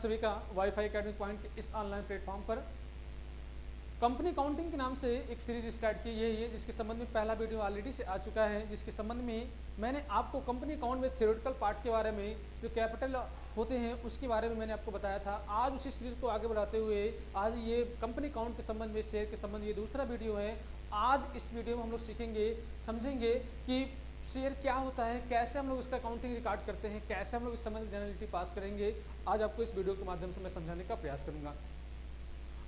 सभी का wifi academic point के इस ऑनलाइन प्लेटफॉर्म पर। कंपनी काउंटिंग के नाम से एक सीरीज स्टार्ट की यही है, जिसके संबंध में पहला वीडियो ऑलरेडी से आ चुका है, जिसके संबंध में मैंने आपको कंपनी अकाउंट में थ्योरेटिकल पार्ट के बारे में, जो कैपिटल होते हैं उसके बारे में मैंने आपको बताया था। आज उसी सीरीज को आगे बढ़ाते हुए आज ये कंपनी अकाउंट के संबंध में, शेयर के संबंध में ये दूसरा वीडियो है। आज इस वीडियो में हम लोग सीखेंगे, समझेंगे कि शेयर क्या होता है, कैसे हम लोग उसका अकाउंटिंग रिकॉर्ड करते हैं, कैसे हम लोग इस संबंध जनरलिटी पास करेंगे। आज आपको इस वीडियो के माध्यम से मैं समझाने का प्रयास करूंगा।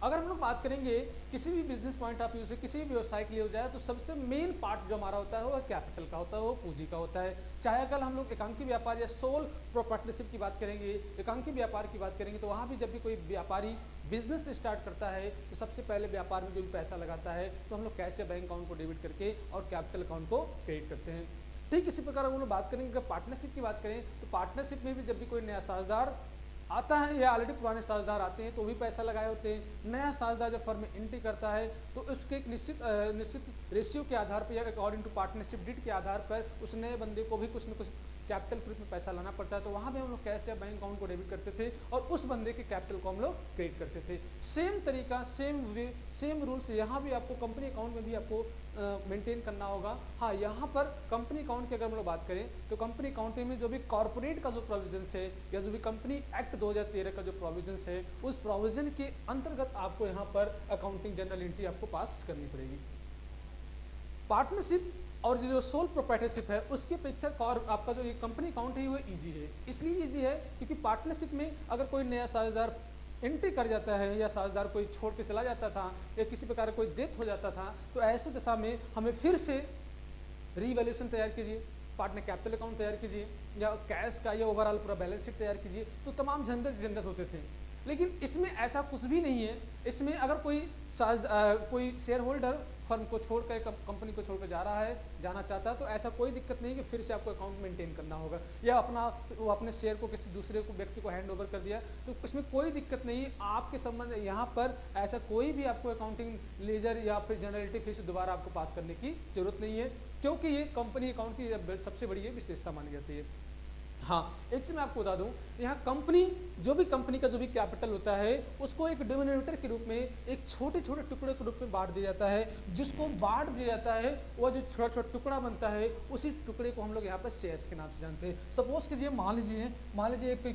अगर हम लोग बात करेंगे किसी भी बिजनेस पॉइंट ऑफ व्यू से, किसी भी व्यवसाय के लिए हो जाए, तो सबसे मेन पार्ट जो हमारा होता है वो कैपिटल का होता है, वो पूंजी का होता है। चाहे अगर हम लोग एकांकी व्यापार या सोल प्रोप्राइटरशिप की बात करेंगे, एकांकी व्यापार की बात करेंगे, तो वहाँ भी जब भी कोई व्यापारी बिजनेस स्टार्ट करता है तो सबसे पहले व्यापार में जो भी पैसा लगाता है तो हम लोग कैश या बैंक अकाउंट को डेबिट करके और कैपिटल अकाउंट को क्रेडिट करते हैं। ठीक इसी प्रकार हम लोग बात करेंगे, अगर पार्टनरशिप की बात करें तो पार्टनरशिप में भी जब भी कोई नया साझेदार आता है या ऑलरेडी पुराने साझेदार आते हैं तो भी पैसा लगाए होते हैं। नया साझेदार जब फर्म में एंट्री करता है तो उसके एक निश्चित रेशियो के आधार पर या अकॉर्डिंग टू पार्टनरशिप डीड के आधार पर उस नए बंदे को भी कुछ न कुछ कैपिटल के रूप में पैसा लाना पड़ता है। तो वहाँ भी हम लोग कैश या बैंक अकाउंट को डेबिट करते थे और उस बंदे के कैपिटल को हम लोग क्रेडिट करते थे। सेम तरीका, सेम वे, सेम रूल्स यहाँ भी आपको कंपनी अकाउंट में भी आपको मेंटेन करना होगा। हाँ, यहाँ पर कंपनी अकाउंट की अगर हम लोग बात करें तो कंपनी अकाउंटिंग में जो भी कॉर्पोरेट का जो प्रोविजन है या जो भी कंपनी एक्ट 2013 का जो प्रोविजन है, उस प्रोविजन के अंतर्गत आपको यहाँ पर अकाउंटिंग जनरल एंट्री आपको पास करनी पड़ेगी। पार्टनरशिप और जो सोल प्रोप्राइटरशिप है उसकी अपेक्षा और आपका जो ये कंपनी अकाउंट है वो इजी है। इसलिए इजी है क्योंकि पार्टनरशिप में अगर कोई नया साझेदार एंट्री कर जाता है या साझेदार कोई छोड़ के चला जाता था या किसी प्रकार कोई डेथ हो जाता था तो ऐसी दशा में हमें फिर से रीवैल्यूएशन तैयार कीजिए, पार्टनर कैपिटल अकाउंट तैयार कीजिए या कैश का या ओवरऑल पूरा बैलेंस शीट तैयार कीजिए, तो तमाम झंझट होते थे। लेकिन इसमें ऐसा कुछ भी नहीं है। इसमें अगर कोई शेयर होल्डर फर्म को छोड़कर, कंपनी को छोड़कर जाना चाहता है तो ऐसा कोई दिक्कत नहीं कि फिर से आपको अकाउंट मेंटेन करना होगा या वो अपने शेयर को किसी दूसरे को व्यक्ति को हैंड ओवर कर दिया, तो इसमें कोई दिक्कत नहीं है। आपके संबंध यहाँ पर ऐसा कोई भी आपको अकाउंटिंग लेजर या फिर जनरलिटी फिर से दोबारा आपको पास करने की जरूरत नहीं है, क्योंकि ये कंपनी अकाउंट की सबसे बड़ी विशेषता मानी जाती है। हाँ, एक चीज मैं आपको बता दूं, यहाँ कंपनी का जो भी कैपिटल होता है उसको एक डिनोमिनेटर के रूप में, एक छोटे छोटे टुकड़े के रूप में बांट दिया जाता है। जिसको बांट दिया जाता है वो जो छोटा छोटा टुकड़ा बनता है उसी टुकड़े को हम लोग यहाँ पर शेयर्स के नाम से जानते हैं। सपोज कीजिए, मान लीजिए एक कोई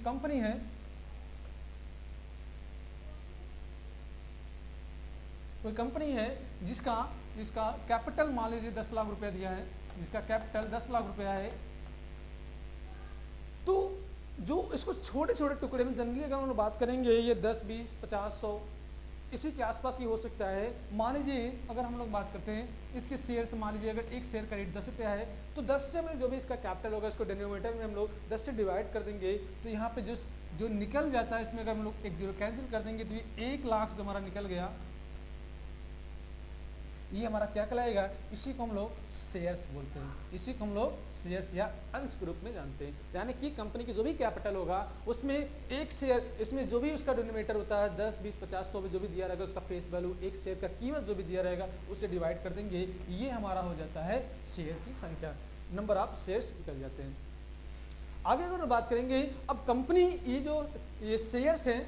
कंपनी है, जिसका कैपिटल मान लीजिए 10 लाख रुपया दिया है, जिसका कैपिटल 10 लाख रुपया है। तो जो इसको छोटे छोटे टुकड़े में जनरली अगर हम लोग बात करेंगे, ये 10, 20, 50, 100 इसी के आसपास ही हो सकता है। मान लीजिए अगर हम लोग बात करते हैं इसके शेयर से, मान लीजिए अगर एक शेयर का रेट 10 रुपया है तो 10 से में जो भी इसका कैपिटल होगा इसको डिनोमिनेटर में हम लोग 10 से डिवाइड कर देंगे। तो यहाँ पे जो निकल जाता है इसमें अगर हम लोग एक जीरो कैंसिल कर देंगे तो ये 1 लाख जो हमारा निकल गया, ये हमारा क्या कहलाएगा, इसी को हम लोग शेयर्स बोलते हैं। इसी को हम लोग शेयर्स या अंश के रूप में जानते हैं। यानी कि कंपनी की जो भी कैपिटल होगा उसमें एक शेयर, इसमें जो भी उसका डिनोमिनेटर होता है 10, 20, 50, 100 में जो भी दिया रहेगा उसका फेस वैल्यू, एक शेयर का कीमत जो भी दिया रहेगा उससे डिवाइड कर देंगे। ये हमारा हो जाता है शेयर की संख्या, नंबर ऑफ शेयर्स निकल जाते हैं। आगे अगर बात करेंगे, अब कंपनी ये शेयर्स हैं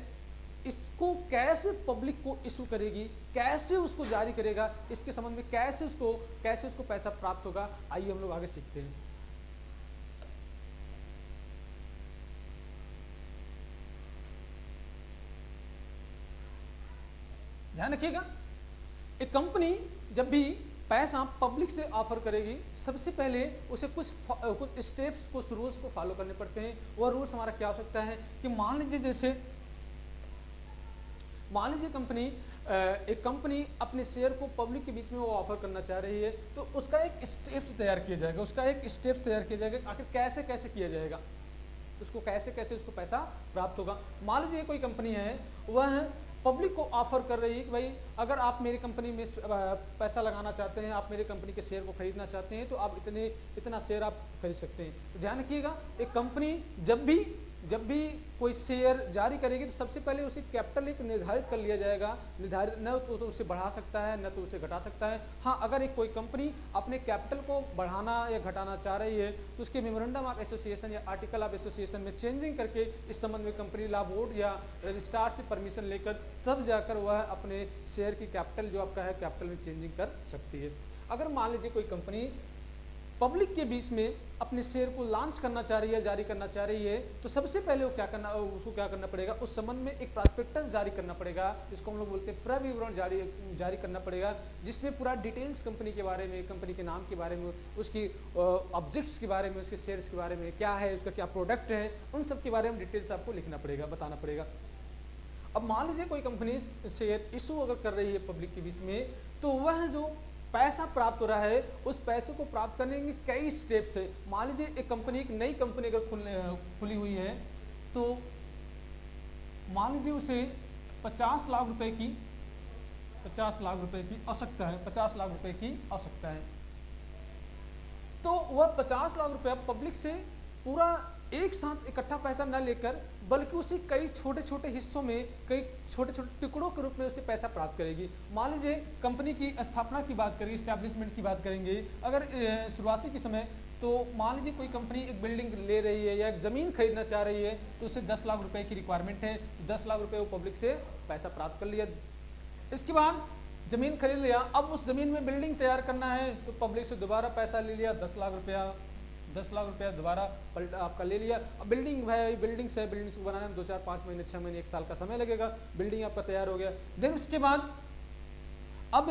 इसको कैसे पब्लिक को इशू करेगी, कैसे उसको जारी करेगा, इसके संबंध में कैसे उसको पैसा प्राप्त होगा, आइए हम लोग आगे सीखते हैं। ध्यान रखिएगा, एक कंपनी जब भी पैसा पब्लिक से ऑफर करेगी सबसे पहले उसे कुछ स्टेप्स, कुछ रूल्स को फॉलो करने पड़ते हैं। वह रूल्स हमारा क्या हो सकता है कि मान लीजिए एक कंपनी अपने शेयर को पब्लिक के बीच में वो ऑफर करना चाह रही है, तो उसका एक स्टेप्स तैयार किया जाएगा। आखिर कैसे किया जाएगा, उसको कैसे उसको पैसा प्राप्त होगा। मान लीजिए कोई कंपनी है, वह पब्लिक को ऑफर कर रही है कि भाई अगर आप मेरी कंपनी में पैसा लगाना चाहते हैं, आप मेरी कंपनी के शेयर को खरीदना चाहते हैं तो आप इतना शेयर आप खरीद सकते हैं। तो ध्यान रखिएगा, एक कंपनी जब भी जब भी कोई शेयर जारी करेगी तो सबसे पहले उसे कैपिटल एक निर्धारित कर लिया जाएगा, निर्धारित न तो उसे बढ़ा सकता है न तो उसे घटा सकता है। हाँ, अगर एक कोई कंपनी अपने कैपिटल को बढ़ाना या घटाना चाह रही है तो उसके मेमोरेंडम ऑफ एसोसिएशन या आर्टिकल ऑफ एसोसिएशन में चेंजिंग करके इस संबंध में कंपनी लॉ बोर्ड या रजिस्ट्रार से परमिशन लेकर तब जाकर वह अपने शेयर की कैपिटल जो आपका है कैपिटल में चेंजिंग कर सकती है। अगर मान लीजिए कोई कंपनी पब्लिक के बीच में अपने शेयर को लॉन्च करना चाह रही है, जारी करना चाह रही है, तो सबसे पहले उसको क्या करना पड़ेगा, उस संबंध में एक प्रॉस्पेक्टस जारी करना पड़ेगा, जिसको हम लोग बोलते हैं प्रविवरण जारी करना पड़ेगा, जिसमें पूरा डिटेल्स कंपनी के बारे में, कंपनी के नाम के बारे में, उसकी ऑब्जेक्ट्स के बारे में, उसके शेयर्स के बारे में, क्या है उसका, क्या प्रोडक्ट है, उन सब के बारे में डिटेल्स आपको लिखना पड़ेगा, बताना पड़ेगा। अब मान लीजिए कोई कंपनी शेयर इशू अगर कर रही है पब्लिक के बीच में, तो वह जो पैसा प्राप्त हो रहा है उस पैसे को प्राप्त करने के कई स्टेप्स है। मान लीजिए एक कंपनी, एक नई कंपनी अगर खुली हुई है, तो मान लीजिए उसे 50 लाख रुपए की आवश्यकता है, 50 लाख रुपए की आवश्यकता है। तो वह 50 लाख रुपया पब्लिक से पूरा एक साथ इकट्ठा पैसा न लेकर, बल्कि उसे कई छोटे छोटे हिस्सों में, कई छोटे छोटे टुकड़ों के रूप में उसे पैसा प्राप्त करेगी। मान लीजिए कंपनी की स्थापना की बात करेंगे, इस्टेब्लिशमेंट की बात करेंगे, अगर शुरुआती के समय, तो मान लीजिए कोई कंपनी एक बिल्डिंग ले रही है या एक ज़मीन खरीदना चाह रही है, तो उसे 10 लाख रुपए की रिक्वायरमेंट है, 10 लाख रुपए वो पब्लिक से पैसा प्राप्त कर लिया। इसके बाद ज़मीन खरीद लिया, अब उस ज़मीन में बिल्डिंग तैयार करना है, तो पब्लिक से दोबारा पैसा ले लिया, 10 लाख रुपया दोबारा आपका ले लिया। अब बिल्डिंग है, बिल्डिंग्स को बनाने में 2, 4, 5 महीने, 6 महीने, 1 साल का समय लगेगा, बिल्डिंग आपका तैयार हो गया। देन उसके बाद अब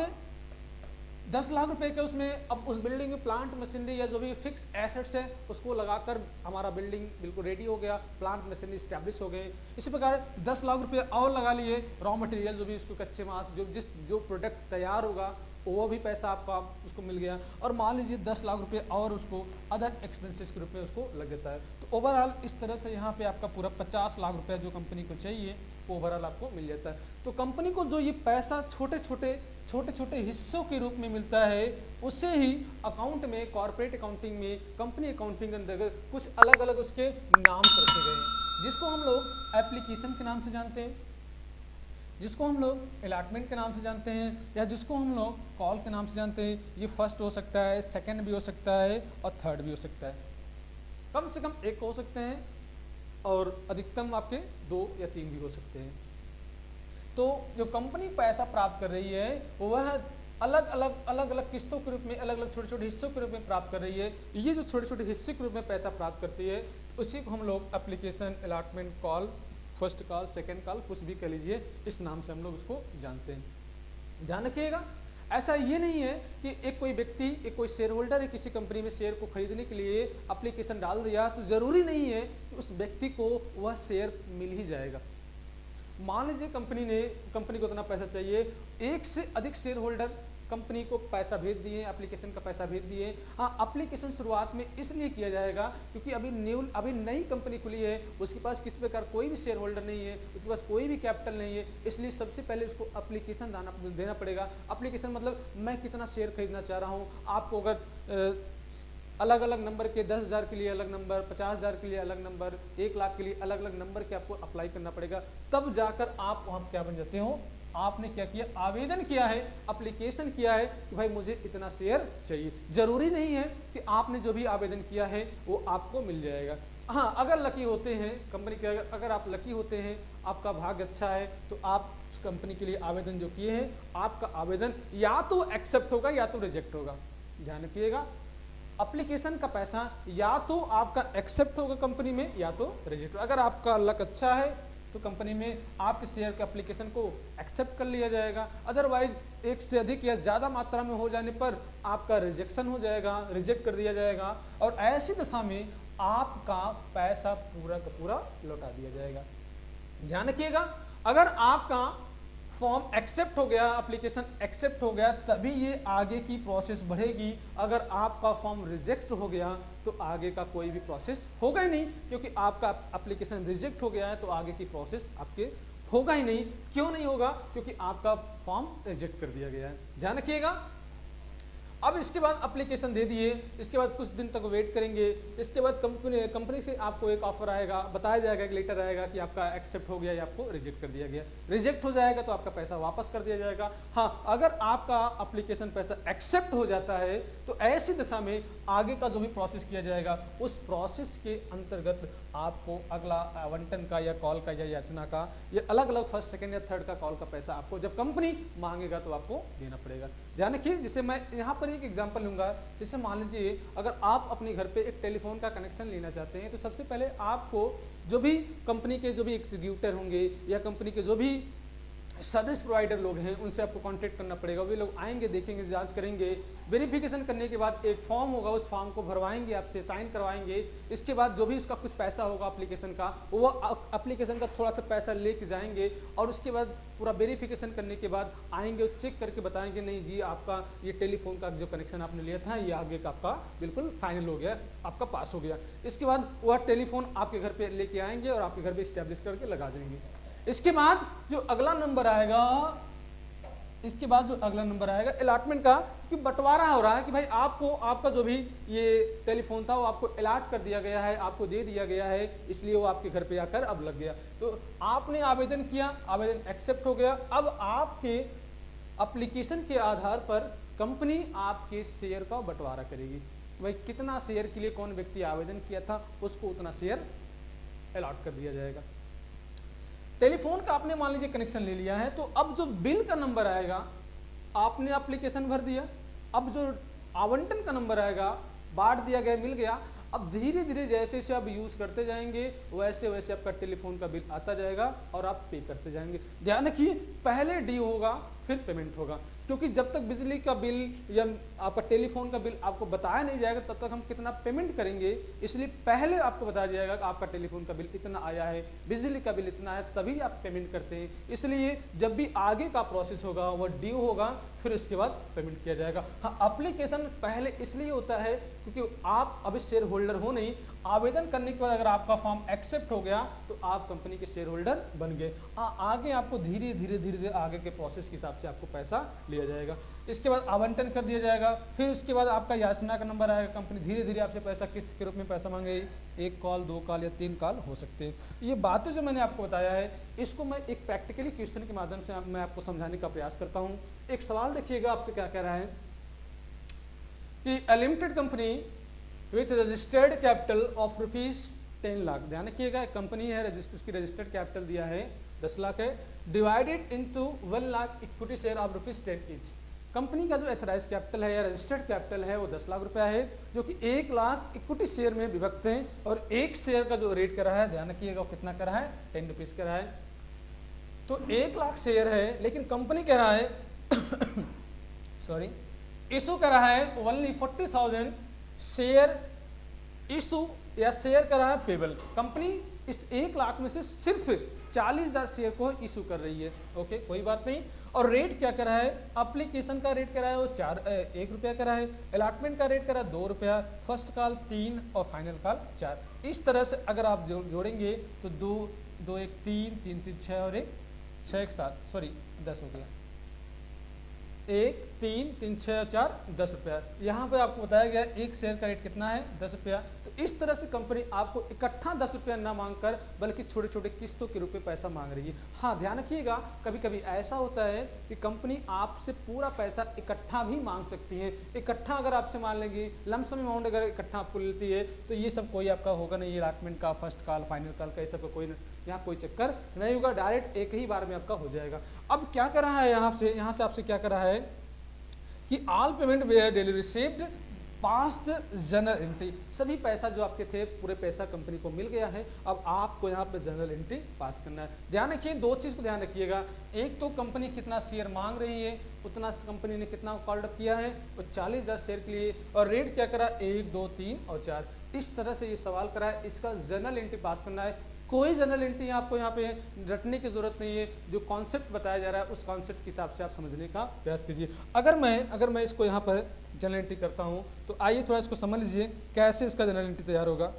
10 लाख रुपए के उसमें, अब उस बिल्डिंग में प्लांट मशीनरी या जो भी फिक्स एसेट्स है उसको लगाकर हमारा बिल्डिंग बिल्कुल रेडी हो गया, प्लांट मशीनरी स्टैब्लिश हो गए। इसी प्रकार 10 लाख रुपए और लगा लिए, रॉ मटेरियल जो भी उसको कच्चे माल जो प्रोडक्ट तैयार होगा वो भी पैसा आपका उसको मिल गया। और मान लीजिए 10 लाख रुपए और उसको अदर एक्सपेंसेस के रूप में उसको लग जाता है। तो ओवरऑल इस तरह से यहाँ पे आपका पूरा 50 लाख रुपया जो कंपनी को चाहिए वो ओवरऑल आपको मिल जाता है। तो कंपनी को जो ये पैसा छोटे छोटे हिस्सों के रूप में मिलता है, उसे ही अकाउंट में, कॉर्पोरेट अकाउंटिंग में, कंपनी अकाउंटिंग के अंतर्गत कुछ अलग अलग उसके नाम रखे गए हैं, जिसको हम लोग एप्लीकेशन के नाम से जानते हैं, जिसको हम लोग अलॉटमेंट के नाम से जानते हैं, या जिसको हम लोग कॉल के नाम से जानते हैं। ये फर्स्ट हो सकता है, सेकंड भी हो सकता है और थर्ड भी हो सकता है। कम से कम एक हो सकते हैं और अधिकतम आपके 2 या 3 भी हो सकते हैं। तो जो कंपनी पैसा प्राप्त कर रही है वह अलग अलग किस्तों के रूप में, अलग अलग छोटे छोटे हिस्सों के रूप में प्राप्त कर रही है। ये जो छोटे छोटे हिस्से के रूप में पैसा प्राप्त करती है उसी को हम लोग application, allotment, call, first call, second call, कुछ भी कह लीजिए, इस नाम से हम लोग उसको जानते हैं। ध्यान रखिएगा, ऐसा ये नहीं है कि एक कोई व्यक्ति, एक कोई शेयर होल्डर है किसी कंपनी में शेयर को खरीदने के लिए एप्लीकेशन डाल दिया तो जरूरी नहीं है कि उस व्यक्ति को वह शेयर मिल ही जाएगा। मान लीजिए कंपनी को इतना पैसा चाहिए, एक से अधिक शेयर होल्डर कंपनी को पैसा भेज दिए, एप्लीकेशन का पैसा भेज दिए। हाँ, एप्लीकेशन शुरुआत में इसलिए किया जाएगा क्योंकि अभी नई कंपनी खुली है, उसके पास किसी प्रकार कोई भी शेयर होल्डर नहीं है, उसके पास कोई भी कैपिटल नहीं है, इसलिए सबसे पहले उसको एप्लीकेशन देना पड़ेगा। एप्लीकेशन मतलब मैं कितना शेयर खरीदना चाह रहा हूँ। आपको अगर अलग अलग नंबर के 10,000 के लिए अलग नंबर, 50,000 के लिए अलग नंबर, 1 लाख के लिए अलग अलग नंबर के आपको अप्लाई करना पड़ेगा, तब जाकर आप वहाँ क्या बन जाते हो। आपने क्या किया, आवेदन किया है, एप्लीकेशन किया है कि भाई मुझे इतना शेयर चाहिए। जरूरी नहीं है कि आपने जो भी आवेदन किया है वो आपको मिल जाएगा। हाँ, अगर लकी होते हैं कंपनी के, अगर आप लकी होते हैं, आपका भाग्य अच्छा है, तो आप उस कंपनी के लिए आवेदन जो किए हैं, आपका आवेदन या तो एक्सेप्ट होगा या तो रिजेक्ट होगा। ध्यान रखिएगा, एप्लीकेशन का पैसा या तो आपका एक्सेप्ट होगा कंपनी में या तो रिजेक्ट। अगर आपका लक अच्छा है तो कंपनी में आपके शेयर के एप्लीकेशन को एक्सेप्ट कर लिया जाएगा, अदरवाइज एक से अधिक या ज़्यादा मात्रा में हो जाने पर आपका रिजेक्शन हो जाएगा, रिजेक्ट कर दिया जाएगा, और ऐसी दशा में आपका पैसा पूरा का पूरा लौटा दिया जाएगा। ध्यान रखिएगा, अगर आपका फॉर्म एक्सेप्ट हो गया, एप्लीकेशन एक्सेप्ट हो गया, तभी ये आगे की प्रोसेस बढ़ेगी। अगर आपका फॉर्म रिजेक्ट हो गया तो आगे का कोई भी प्रोसेस होगा ही नहीं, क्योंकि आपका एप्लीकेशन रिजेक्ट हो गया है तो आगे की प्रोसेस आपके होगा ही नहीं। क्यों नहीं होगा? क्योंकि आपका फॉर्म रिजेक्ट कर दिया गया है। ध्यान रखिएगा। अब इसके बाद एप्लीकेशन दे दिए, इसके बाद कुछ दिन तक वेट करेंगे, इसके बाद कंपनी से आपको एक ऑफर आएगा, बताया जाएगा, एक लेटर आएगा कि आपका एक्सेप्ट हो गया या आपको रिजेक्ट कर दिया गया। रिजेक्ट हो जाएगा तो आपका पैसा वापस कर दिया जाएगा। हाँ, अगर आपका एप्लीकेशन पैसा एक्सेप्ट हो जाता है तो ऐसी दशा में आगे का जो भी प्रोसेस किया जाएगा उस प्रोसेस के अंतर्गत आपको अगला आवंटन का या कॉल का या याचना का या अलग अलग फर्स्ट सेकंड या थर्ड का कॉल का पैसा आपको जब कंपनी मांगेगा तो आपको देना पड़ेगा। ध्यान रखिए, जैसे मैं यहाँ पर एक एग्जांपल लूंगा, जैसे मान लीजिए अगर आप अपने घर पे एक टेलीफोन का कनेक्शन लेना चाहते हैं तो सबसे पहले आपको जो भी कंपनी के जो भी एग्जीक्यूटिव होंगे या कंपनी के जो भी सर्विस प्रोवाइडर लोग हैं उनसे आपको कांटेक्ट करना पड़ेगा। वे लोग आएंगे, देखेंगे, जांच करेंगे, वेरिफिकेशन करने के बाद एक फॉर्म होगा, उस फॉर्म को भरवाएंगे, आपसे साइन करवाएंगे। इसके बाद जो भी उसका कुछ पैसा होगा एप्लीकेशन का, वो एप्लीकेशन का थोड़ा सा पैसा लेके जाएंगे और उसके बाद पूरा वेरिफिकेशन करने के बाद आएंगे, चेक करके बताएंगे नहीं जी आपका ये टेलीफोन का जो कनेक्शन आपने लिया था ये आगे का आपका बिल्कुल फाइनल हो गया, आपका पास हो गया। इसके बाद वह टेलीफोन आपके घर पे लेके आएंगे और आपके घर पे स्टैब्लिश करके लगा देंगे। इसके बाद जो अगला नंबर आएगा, इसके बाद जो अगला नंबर आएगा अलॉटमेंट का, कि बंटवारा हो रहा है कि भाई आपको आपका जो भी ये टेलीफोन था वो आपको अलॉट कर दिया गया है, आपको दे दिया गया है, इसलिए वो आपके घर पे आकर अब लग गया। तो आपने आवेदन किया, आवेदन एक्सेप्ट हो गया। अब आपके एप्लीकेशन के आधार पर कंपनी आपके शेयर का बंटवारा करेगी। भाई कितना शेयर के लिए कौन व्यक्ति आवेदन किया था उसको उतना शेयर अलॉट कर दिया जाएगा। टेलीफोन का आपने मान लीजिए कनेक्शन ले लिया है, तो अब जो बिल का नंबर आएगा, आपने एप्लीकेशन भर दिया, अब जो आवंटन का नंबर आएगा, बांट दिया गया, मिल गया। अब धीरे धीरे जैसे जैसे आप यूज करते जाएंगे वैसे वैसे आपका टेलीफोन का बिल आता जाएगा और आप पे करते जाएंगे। ध्यान रखिए, पहले ड्यू होगा फिर पेमेंट होगा, क्योंकि जब तक बिजली का बिल या आपका टेलीफोन का बिल आपको बताया नहीं जाएगा तब तक हम कितना पेमेंट करेंगे, इसलिए पहले आपको बताया जाएगा कि आपका टेलीफोन का बिल इतना आया है, बिजली का बिल इतना है, तभी आप पेमेंट करते हैं। इसलिए जब भी आगे का प्रोसेस होगा वह ड्यू होगा, फिर उसके बाद पेमेंट किया जाएगा। हाँ, एप्लीकेशन पहले इसलिए होता है क्योंकि आप अभी शेयर होल्डर हो नहीं, आवेदन करने के बाद अगर आपका फॉर्म एक्सेप्ट हो गया तो आप कंपनी के शेयर होल्डर बन गए। आगे आपको धीरे धीरे धीरे धीरे आगे के प्रोसेस के हिसाब से आपको पैसा लिया जाएगा। इसके बाद आवंटन कर दिया जाएगा, फिर उसके बाद आपका याचना का नंबर आएगा। कंपनी धीरे धीरे आपसे पैसा किस्त के रूप में पैसा मांगेगी, 1 कॉल 2 कॉल या 3 कॉल हो सकते हैं। ये बातें जो मैंने आपको बताया है इसको मैं एक प्रैक्टिकली क्वेश्चन के माध्यम से मैं आपको समझाने का प्रयास करता हूँ। एक सवाल देखिएगा आपसे क्या कह रहा है कि a limited company with registered capital of ₹10 lakh. ध्यान रखिएगा, कंपनी है, उसकी रजिस्टर्ड कैपिटल दिया है 10 लाख है, divided into 1 lakh equity share of ₹10 each. Company का जो एथराइज कैपिटल है या रजिस्टर्ड कैपिटल है वो 10 लाख रुपया है, जो कि 1 लाख इक्विटी शेयर में विभक्त है। और एक शेयर का जो रेट करा है, ध्यान रखिएगा, वो कितना करा है, 10 रुपीज करा है। तो 1 लाख शेयर है, लेकिन कंपनी कह रहा है सॉरी इशू करा है ओनली 40,000 शेयर इशू या शेयर करा है पेबल। कंपनी इस 1 लाख में से सिर्फ 40,000 शेयर को इशू कर रही है। ओके, कोई बात नहीं। और रेट क्या करा है, एप्लीकेशन का रेट करा है वो 1 रुपया करा है, अलॉटमेंट का रेट करा 2 रुपया, फर्स्ट कॉल 3 और फाइनल कॉल 4। इस तरह से अगर आप जोड़ेंगे तो 2 2 1 3 3 3 6 और 1 6 1 7 सॉरी 10 हो गया, 1 3 3 6 4 10 रुपया। यहाँ पे आपको बताया गया एक शेयर का रेट कितना है, 10 रुपया। तो इस तरह से कंपनी आपको इकट्ठा 10 रुपया ना मांगकर बल्कि छोटे छोटे किस्तों के रूप में पैसा मांग रही है। हाँ, ध्यान रखिएगा, कभी कभी ऐसा होता है कि कंपनी आपसे पूरा पैसा इकट्ठा भी मांग सकती है। इकट्ठा अगर आपसे मान लेंगी, लमसम अमाउंट अगर इकट्ठा आपको लेती है तो ये सब कोई आपका होगा नहीं, अलॉटमेंट का, फर्स्ट कॉल, फाइनल कॉल का, ये सब कोई यहाँ कोई चक्कर नहीं होगा, डायरेक्ट एक ही बार में आपका हो जाएगा। अब क्या कर रहा है यहाँ से आपसे क्या कर रहा है कि all payment where daily received past general entry. सभी पैसा जो आपके थे पूरे पैसा कंपनी को मिल गया है, अब आपको यहाँ पे जनरल एंट्री पास करना है। ध्यान रखिए, 2 चीज़ को ध्यान रखिएगा। एक तो कंपनी कितना शेयर मांग रही है, उतना कंपनी ने कितना कॉल्ड अप किया है, और 40,000 शेयर के लिए, और रेट क्या करा, 1 2 3 और 4। इस तरह से ये सवाल करा है, इसका जनरल एंट्री पास करना है। कोई जनरल एंट्री आपको यहाँ पे रटने की जरूरत नहीं है, जो कॉन्सेप्ट बताया जा रहा है उस कॉन्सेप्ट के हिसाब से आप समझने का प्रयास कीजिए। अगर मैं इसको यहाँ पर जनरल एंट्री करता हूँ तो आइए थोड़ा इसको समझ लीजिए कैसे इसका जनरल एंट्री तैयार होगा।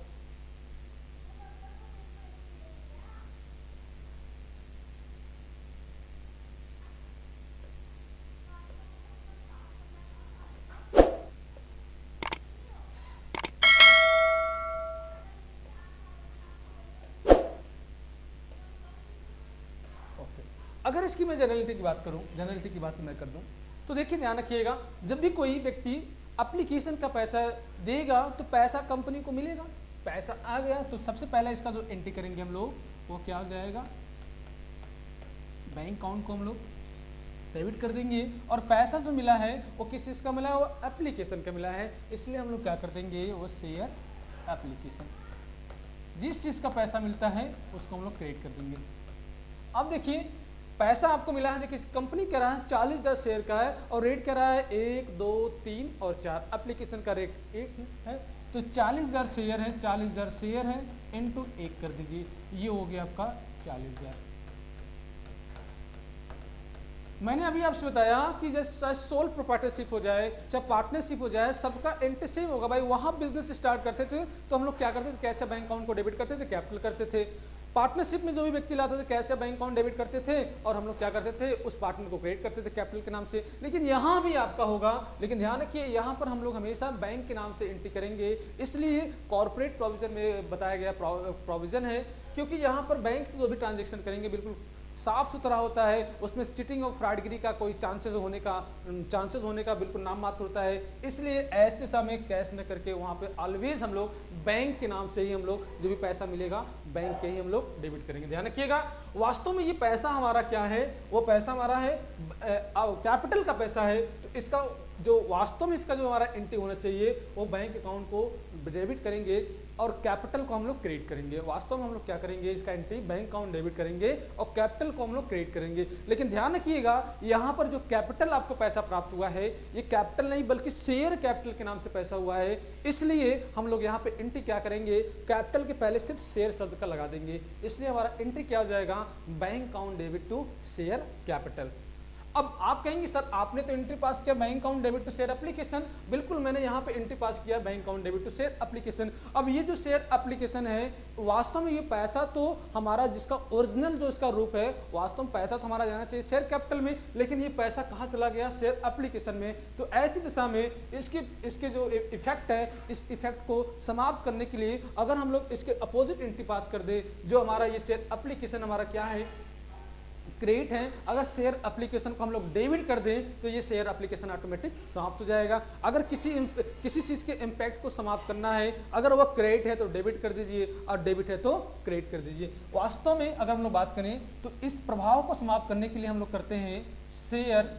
अगर इसकी मैं जनरलिटी की बात करूं, जनरलिटी की बात मैं कर दूं, तो देखिए ध्यान रखिएगा, जब भी कोई व्यक्ति एप्लीकेशन का पैसा देगा तो पैसा कंपनी को मिलेगा। पैसा आ गया तो सबसे पहले इसका जो एंट्री करेंगे हम लोग, वो क्या हो जाएगा, बैंक अकाउंट को हम लोग डेबिट कर देंगे। और पैसा जो मिला है वो किस चीज़ का मिला है, वो एप्लीकेशन का मिला है, इसलिए हम लोग क्या कर देंगे, वो शेयर एप्लीकेशन, जिस चीज़ का पैसा मिलता है उसको हम लोग क्रेडिट कर देंगे। अब देखिए पैसा आपको मिला है, देखिए कंपनी कह रहा है 40,000 शेयर का है और रेट कह रहा है 1, 2, 3 और 4, एप्लीकेशन का रेट 1 है, तो 40,000 शेयर है, 40,000 शेयर है इंटू 1 कर दीजिए, ये हो गया आपका 40,000। मैंने अभी आपसे बताया कि जैसे सोल प्रोप्राइटरशिप हो जाए चाहे पार्टनरशिप हो जाए, सबका एंट्री सेम होगा भाई। वहां बिजनेस स्टार्ट करते थे तो हम लोग क्या करते थे, कैसे बैंक अकाउंट को डेबिट करते थे, कैपिटल करते थे। पार्टनरशिप में जो भी व्यक्ति लाते थे कैसे बैंक अकाउंट डेबिट करते थे और हम लोग क्या करते थे, उस पार्टनर को क्रेडिट करते थे कैपिटल के नाम से। लेकिन यहाँ भी आपका होगा, लेकिन ध्यान रखिए यहाँ पर हम लोग हमेशा बैंक के नाम से एंट्री करेंगे, इसलिए कॉर्पोरेट प्रोविजन में बताया गया प्रोविजन है, क्योंकि यहाँ पर बैंक से जो भी ट्रांजेक्शन करेंगे बिल्कुल साफ सुथरा होता है, उसमें चिटिंग और फ्रॉडगिरी का कोई चांसेस होने का बिल्कुल नाम मात्र होता है। इसलिए ऐसे दिशा में कैश न करके वहाँ पे ऑलवेज हम लोग बैंक के नाम से ही हम लोग जो भी पैसा मिलेगा बैंक के ही हम लोग डेबिट करेंगे। ध्यान रखिएगा, वास्तव में ये पैसा हमारा क्या है, वो पैसा हमारा है कैपिटल का पैसा है, तो इसका जो वास्तव में इसका जो हमारा एंट्री होना चाहिए वो बैंक अकाउंट को डेबिट करेंगे और कैपिटल को हम लोग क्रेडिट करेंगे। वास्तव में हम लोग क्या करेंगे, इसका एंट्री बैंक अकाउंट डेबिट करेंगे और कैपिटल को हम लोग क्रेडिट करेंगे। लेकिन ध्यान रखिएगा यहाँ पर जो कैपिटल आपको पैसा प्राप्त हुआ है ये कैपिटल नहीं बल्कि शेयर कैपिटल के नाम से पैसा हुआ है, इसलिए हम लोग यहाँ पे एंट्री क्या करेंगे, कैपिटल के पहले सिर्फ शेयर शब्द का लगा देंगे, इसलिए हमारा एंट्री क्या हो जाएगा, bank account debit to share capital. अब आप कहेंगे सर आपने तो एंट्री पास किया bank account debit to share application, बिल्कुल मैंने यहाँ पे एंट्री पास किया bank account debit to share application. अब ये जो शेयर एप्लीकेशन है वास्तव में ये पैसा तो हमारा जिसका ओरिजिनल जो इसका रूप है, वास्तव में पैसा तो हमारा जाना चाहिए शेयर कैपिटल में, लेकिन ये पैसा कहाँ चला गया, शेयर एप्लीकेशन में। तो ऐसी दिशा में इसके जो इफेक्ट है, इस इफेक्ट को समाप्त करने के लिए अगर हम लोग इसके अपोजिट एंट्री पास कर दे, जो हमारा ये शेयर एप्लीकेशन हमारा क्या है, क्रेडिट है, अगर शेयर एप्लीकेशन को हम लोग डेबिट कर दें तो ये शेयर एप्लीकेशन ऑटोमेटिक समाप्त हो जाएगा। अगर किसी चीज के इम्पैक्ट को समाप्त करना है, अगर वह क्रेडिट है तो डेबिट कर दीजिए और डेबिट है तो क्रेडिट कर दीजिए। वास्तव में अगर हम लोग बात करें तो इस प्रभाव को समाप्त करने के लिए हम लोग करते हैं शेयर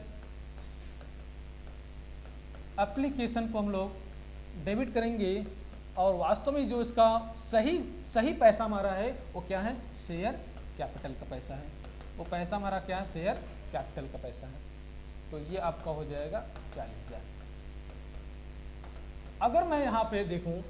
एप्लीकेशन को हम लोग डेबिट करेंगे और वास्तव में जो इसका सही पैसा हमारा है वो क्या है, शेयर कैपिटल का पैसा है, वो पैसा हमारा क्या है, शेयर कैपिटल का पैसा है। तो ये आपका हो जाएगा 40,000। अगर मैं यहाँ पे देखूं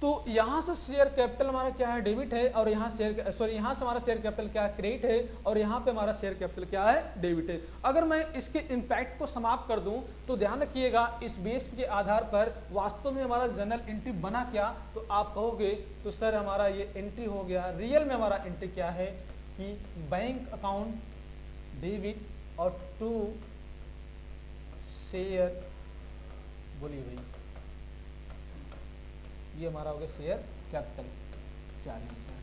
तो यहाँ से शेयर कैपिटल हमारा क्या है, डेबिट है, और यहाँ यहाँ से हमारा शेयर कैपिटल क्या है, क्रेडिट है, और यहाँ पे हमारा शेयर कैपिटल क्या है, डेबिट है। अगर मैं इसके इम्पैक्ट को समाप्त कर दूं तो ध्यान रखिएगा इस बेस के आधार पर वास्तव में हमारा जनरल एंट्री बना क्या, तो आप कहोगे तो सर हमारा ये एंट्री हो गया, रियल में हमारा एंट्री क्या है कि बैंक अकाउंट डेबिट और टू शेयर, बोलिए भाई, ये हमारा हो गया शेयर कैपिटल 40,000।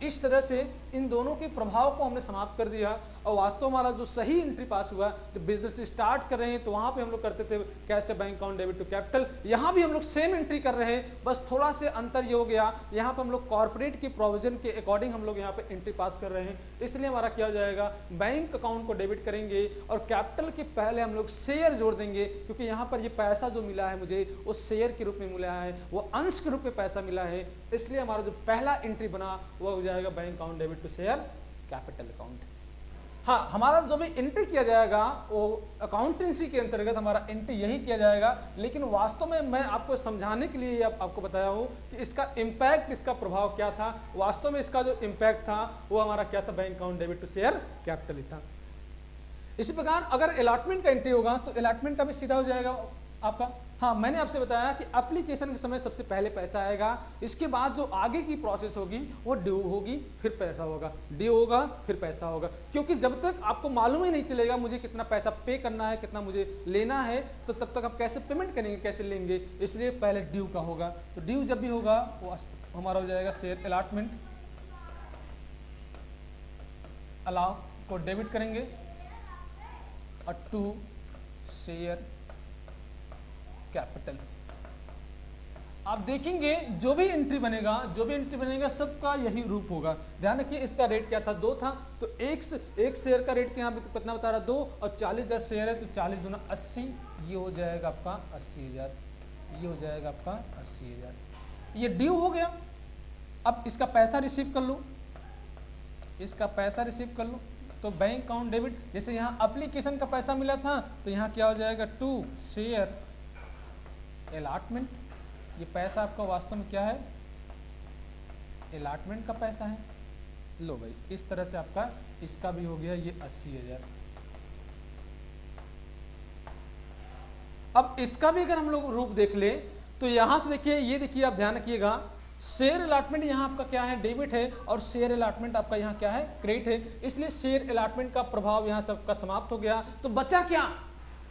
इस तरह से इन दोनों के प्रभाव को हमने समाप्त कर दिया और वास्तव हमारा जो सही एंट्री पास हुआ, जब बिजनेस स्टार्ट कर रहे हैं तो वहां पे हम लोग करते थे कैसे bank account debit to capital, यहाँ भी हम लोग सेम एंट्री कर रहे हैं, बस थोड़ा से अंतर ये हो गया, यहाँ पे हम लोग कॉर्पोरेट की प्रोविजन के अकॉर्डिंग हम लोग यहाँ पे एंट्री पास कर रहे हैं, इसलिए हमारा क्या हो जाएगा, बैंक अकाउंट को डेबिट करेंगे और कैपिटल के पहले हम लोग शेयर जोड़ देंगे, क्योंकि यहाँ पर ये पैसा जो मिला है मुझे वो शेयर के रूप में मिला है, वो अंश के रूप में पैसा मिला है, इसलिए हमारा जो पहला एंट्री बना वो हो जाएगा bank account debit to share capital account. हाँ, हमारा जो भी एंट्री किया जाएगा वो अकाउंटेंसी के अंतर्गत हमारा एंट्री यही किया जाएगा, लेकिन वास्तव में मैं आपको समझाने के लिए आपको बताया हूँ कि इसका इम्पैक्ट, इसका प्रभाव क्या था। वास्तव में इसका जो इम्पैक्ट था वो हमारा क्या था, bank account debit to share capital ही था। इसी प्रकार अगर अलॉटमेंट का एंट्री होगा तो अलॉटमेंट का भी सीधा हो जाएगा आपका। हाँ, मैंने आपसे बताया कि एप्लीकेशन के समय सबसे पहले पैसा आएगा, इसके बाद जो आगे की प्रोसेस होगी वो ड्यू होगी, फिर पैसा होगा, ड्यू होगा फिर पैसा होगा, क्योंकि जब तक आपको मालूम ही नहीं चलेगा मुझे कितना पैसा पे करना है, कितना मुझे लेना है, तो तब तक आप कैसे पेमेंट करेंगे, कैसे लेंगे, इसलिए पहले ड्यू का होगा। तो ड्यू जब भी होगा वो हमारा हो जाएगा शेयर अलॉटमेंट, अलाउ को डेबिट करेंगे और टू शेयर कैपिटल। आप देखेंगे जो भी एंट्री बनेगा सबका यही रूप होगा। ध्यान रखिए इसका रेट क्या था, 2 था, तो एक शेयर का रेट यहाँ पे तो कितना बता रहा, 2, और 40,000 शेयर है तो 40 दूना 80, ये हो जाएगा आपका 80,000, ये हो जाएगा आपका 80,000। ये ड्यू हो गया। अब इसका पैसा रिसीव कर लो, इसका पैसा रिसीव कर लो, तो बैंक अकाउंट डेबिट। जैसे यहाँ एप्लीकेशन का पैसा मिला था तो यहाँ क्या हो जाएगा, टू शेयर अलॉटमेंट। ये पैसा आपका वास्तव में क्या है, अलॉटमेंट का पैसा है। लो भाई, इस तरह से आपका इसका भी हो गया ये 80,000। अब इसका भी अगर हम लोग रूप देख ले तो यहां से देखिए, ये देखिए आप ध्यान रखिएगा, शेयर अलॉटमेंट यहाँ आपका क्या है, डेबिट है, और शेयर अलॉटमेंट आपका यहाँ क्या है, क्रेडिट है। इसलिए शेयर अलॉटमेंट का प्रभाव यहाँ सबका समाप्त हो गया। तो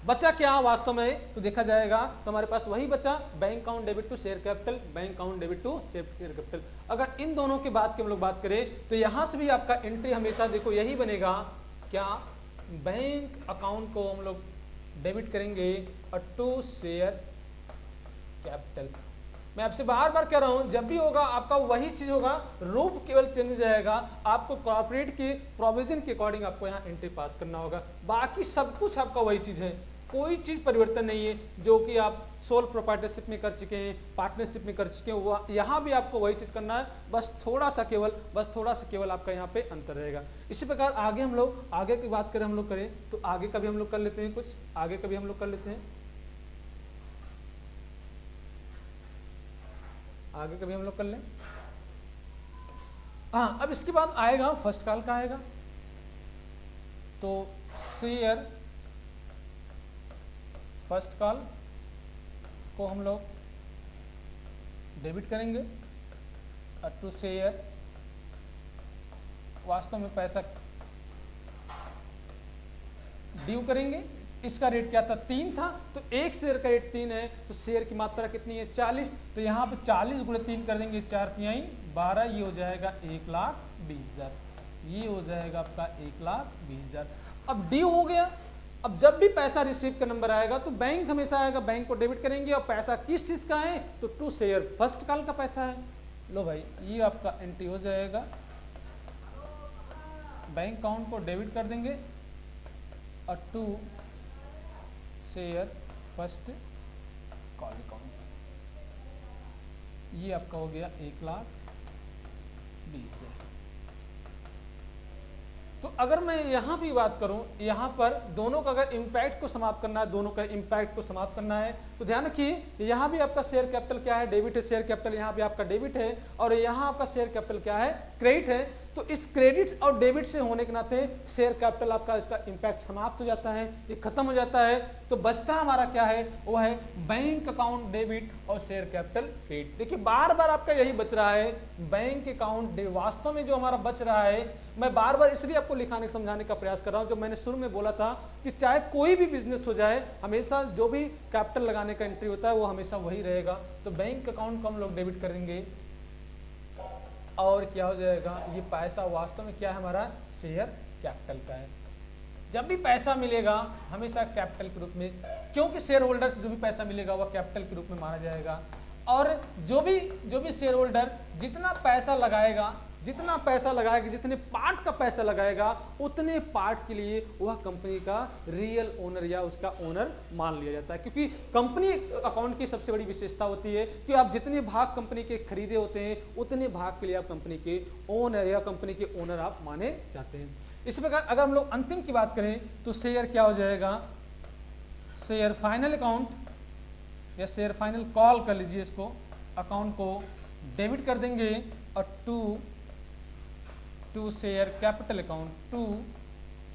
बचा क्या वास्तव में, तो देखा जाएगा तो हमारे पास वही बचा, bank account debit to share capital, bank account debit to share capital. अगर इन दोनों के बाद की हम लोग बात करें तो यहां से भी आपका एंट्री हमेशा देखो यही बनेगा, क्या, बैंक अकाउंट को हम लोग डेबिट करेंगे और टू शेयर कैपिटल। मैं आपसे बार बार कह रहा हूं, जब भी होगा आपका वही चीज होगा, रूप केवल चेंज हो जाएगा। आपको कॉर्पोरेट के प्रोविजन के अकॉर्डिंग आपको यहाँ एंट्री पास करना होगा, बाकी सब कुछ आपका वही चीज है, कोई चीज परिवर्तन नहीं है। जो कि आप सोल प्रोप्राइटरशिप में कर चुके हैं, पार्टनरशिप में कर चुके हैं, वो यहाँ भी आपको वही चीज करना है, बस थोड़ा सा केवल आपका यहाँ पे अंतर रहेगा। इसी प्रकार आगे हम लोग आगे की बात करें, हम लोग करें तो आगे का भी हम लोग कर लेते हैं, कुछ आगे का भी हम लोग कर लेते हैं, आगे कभी हम लोग कर लें। हाँ, अब इसके बाद आएगा फर्स्ट कॉल का आएगा, तो शेयर फर्स्ट कॉल को हम लोग डेबिट करेंगे और टू शेयर, वास्तव में पैसा ड्यू करेंगे। इसका रेट क्या था, 3 था, तो एक शेयर का रेट 3 है, तो शेयर की मात्रा कितनी है, 40। तो यहाँ पे 40 गुणे 3 कर देंगे, 4 तिहाई 12, ये हो जाएगा 1,20,000, ये हो जाएगा आपका 1,20,000। अब ड्यू हो गया। अब जब भी पैसा रिसीव का नंबर आएगा तो बैंक हमेशा आएगा, बैंक को डेबिट करेंगे, और पैसा किस चीज का है, तो टू शेयर फर्स्ट कॉल का पैसा है। लो भाई, ये आपका एंट्री हो जाएगा, बैंक अकाउंट को डेबिट कर देंगे और to share first call account, ये आपका हो गया 1,20,000। तो अगर मैं यहां भी बात करूं, यहां पर दोनों का अगर इंपैक्ट को समाप्त करना है, दोनों का इंपैक्ट को समाप्त करना है, तो ध्यान रखिए यहां भी आपका शेयर कैपिटल क्या है, डेबिट है, शेयर कैपिटल यहां भी आपका डेबिट है, और यहां आपका शेयर कैपिटल क्या है, क्रेडिट है। तो इस क्रेडिट और डेबिट से होने के नाते शेयर कैपिटल आपका इसका इंपैक्ट समाप्त हो जाता है, ये खत्म हो जाता है। तो बचता हमारा क्या है, वो है बैंक अकाउंट डेबिट और शेयर कैपिटल क्रेडिट। देखिए बार बार आपका यही बच रहा है, बैंक अकाउंट वास्तव में जो हमारा बच रहा है, मैं बार बार इसलिए आपको लिखाने समझाने का प्रयास कर रहा हूं। जो मैंने शुरू में बोला था कि चाहे कोई भी बिजनेस हो जाए, हमेशा जो भी कैपिटल लगाने का एंट्री होता है वो हमेशा वही रहेगा। तो बैंक अकाउंट को हम लोग डेबिट करेंगे और क्या हो जाएगा, ये पैसा वास्तव में क्या है हमारा, शेयर कैपिटल का है। जब भी पैसा मिलेगा हमेशा कैपिटल के रूप में, क्योंकि शेयर होल्डर से जो भी पैसा मिलेगा वह कैपिटल के रूप में माना जाएगा। और जो भी शेयर होल्डर जितना पैसा लगाएगा, जितने पार्ट का पैसा लगाएगा, उतने पार्ट के लिए वह कंपनी का रियल ओनर या उसका ओनर मान लिया जाता है। क्योंकि कंपनी अकाउंट की सबसे बड़ी विशेषता होती है कि आप जितने भाग कंपनी के खरीदे होते हैं, उतने भाग के लिए आप कंपनी के ओनर या कंपनी के ओनर आप माने जाते हैं। इस प्रकार अगर हम लोग अंतिम की बात करें तो शेयर क्या हो जाएगा, शेयर फाइनल अकाउंट या शेयर फाइनल कॉल कर लीजिए, इसको अकाउंट को डेबिट कर देंगे और to share capital account, to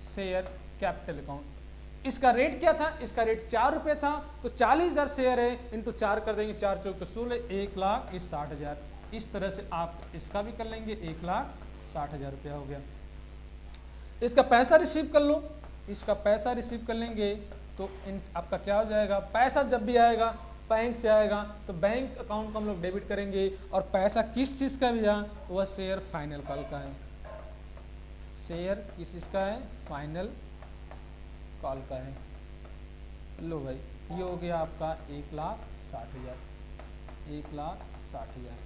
share capital account. इसका रेट क्या था, इसका रेट 4 रुपये था, तो 40,000 शेयर है, इंटू 4 कर देंगे, 4 चौक 16, 1,60,000। इस तरह से आप इसका भी कर लेंगे, 1,60,000 रुपया हो गया। इसका पैसा रिसीव कर लो, इसका पैसा रिसीव कर लेंगे तो आपका क्या हो जाएगा, पैसा जब भी आएगा बैंक से आएगा तो बैंक अकाउंट को हम लोग डेबिट करेंगे, और पैसा किस चीज़ का भी है, वह शेयर फाइनल कॉल का है, शेयर किस चीज का है, फाइनल कॉल का है। लो भाई ये हो गया आपका 1,60,000, 1,60,000।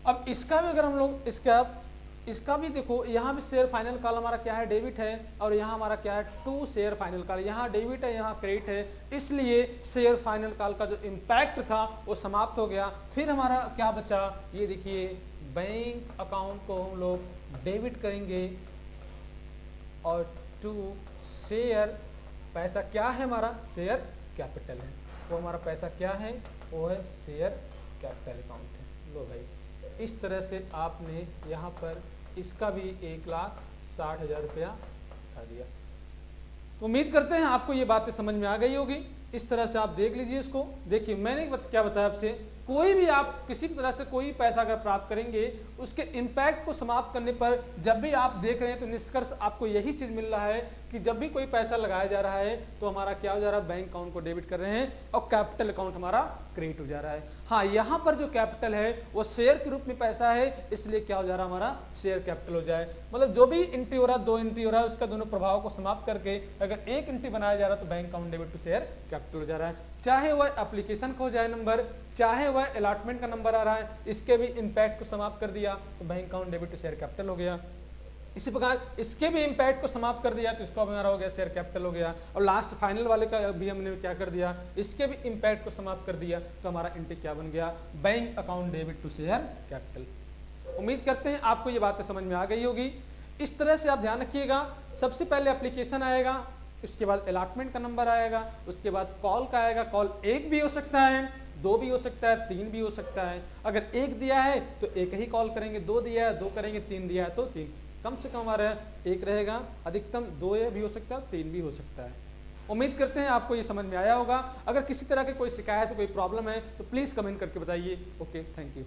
अब इसका भी अगर हम लोग इसका भी देखो, यहाँ भी शेयर फाइनल कॉल हमारा क्या है, डेबिट है, और यहाँ हमारा क्या है, टू शेयर फाइनल कॉल, यहाँ डेबिट है यहाँ क्रेडिट है, इसलिए शेयर फाइनल कॉल का जो इम्पैक्ट था वो समाप्त हो गया। फिर हमारा क्या बचा, ये देखिए बैंक अकाउंट को हम लोग डेबिट करेंगे, और टू शेयर पैसा क्या है हमारा, शेयर कैपिटल है, वो हमारा पैसा क्या है, वो है शेयर कैपिटल अकाउंट है। लो भाई इस तरह से आपने यहाँ पर इसका भी 1,60,000 रुपया उठा दिया। तो उम्मीद करते हैं आपको ये बातें समझ में आ गई होगी। इस तरह से आप देख लीजिए इसको। देखिए मैंने क्या बताया आपसे, कोई भी आप किसी भी तरह से कोई पैसा अगर प्राप्त करेंगे, उसके इम्पैक्ट को समाप्त करने पर जब भी आप देख रहे हैं तो निष्कर्ष आपको यही चीज मिल रहा है कि जब भी कोई पैसा लगाया जा रहा है तो हमारा क्या हो जा रहा है, बैंक अकाउंट को डेबिट कर रहे हैं और कैपिटल अकाउंट हमारा क्रेडिट हो जा रहा है। हाँ यहाँ पर जो कैपिटल है वो शेयर के रूप में पैसा है, इसलिए क्या हो जा रहा है, हमारा शेयर कैपिटल हो जाए। मतलब जो भी एंट्री हो रहा है, 2 एंट्री हो रहा है, उसका दोनों प्रभाव को समाप्त करके अगर एक एंट्री बनाया जा रहा है तो bank account debit to share capital हो जा रहा है। चाहे वह एप्लीकेशन का हो जाए नंबर, चाहे वह अलॉटमेंट का नंबर आ रहा है, इसके भी इम्पैक्ट को समाप्त कर दिया तो bank account debit to share capital हो गया। इसी प्रकार इसके भी इम्पैक्ट को समाप्त कर दिया तो इसको हमारा हो गया शेयर कैपिटल हो गया। और लास्ट फाइनल वाले का भी हमने क्या कर दिया, इसके भी इम्पैक्ट को समाप्त कर दिया तो हमारा एंट्री क्या बन गया, bank account debit to share capital. उम्मीद करते हैं आपको ये बातें समझ में आ गई होगी। इस तरह से आप ध्यान रखिएगा, सबसे पहले एप्लीकेशन आएगा, उसके बाद अलॉटमेंट का नंबर आएगा, उसके बाद कॉल का आएगा। कॉल एक भी हो सकता है, 2 भी हो सकता है, 3 भी हो सकता है। अगर 1 दिया है तो एक ही कॉल करेंगे, 2 दिया है 2 करेंगे, 3 दिया है तो 3। कम से कम हमारा 1 रहेगा, अधिकतम 2 भी हो सकता है, 3 भी हो सकता है। उम्मीद करते हैं आपको ये समझ में आया होगा। अगर किसी तरह की कोई शिकायत, कोई प्रॉब्लम है तो प्लीज़ कमेंट करके बताइए। Okay, thank you.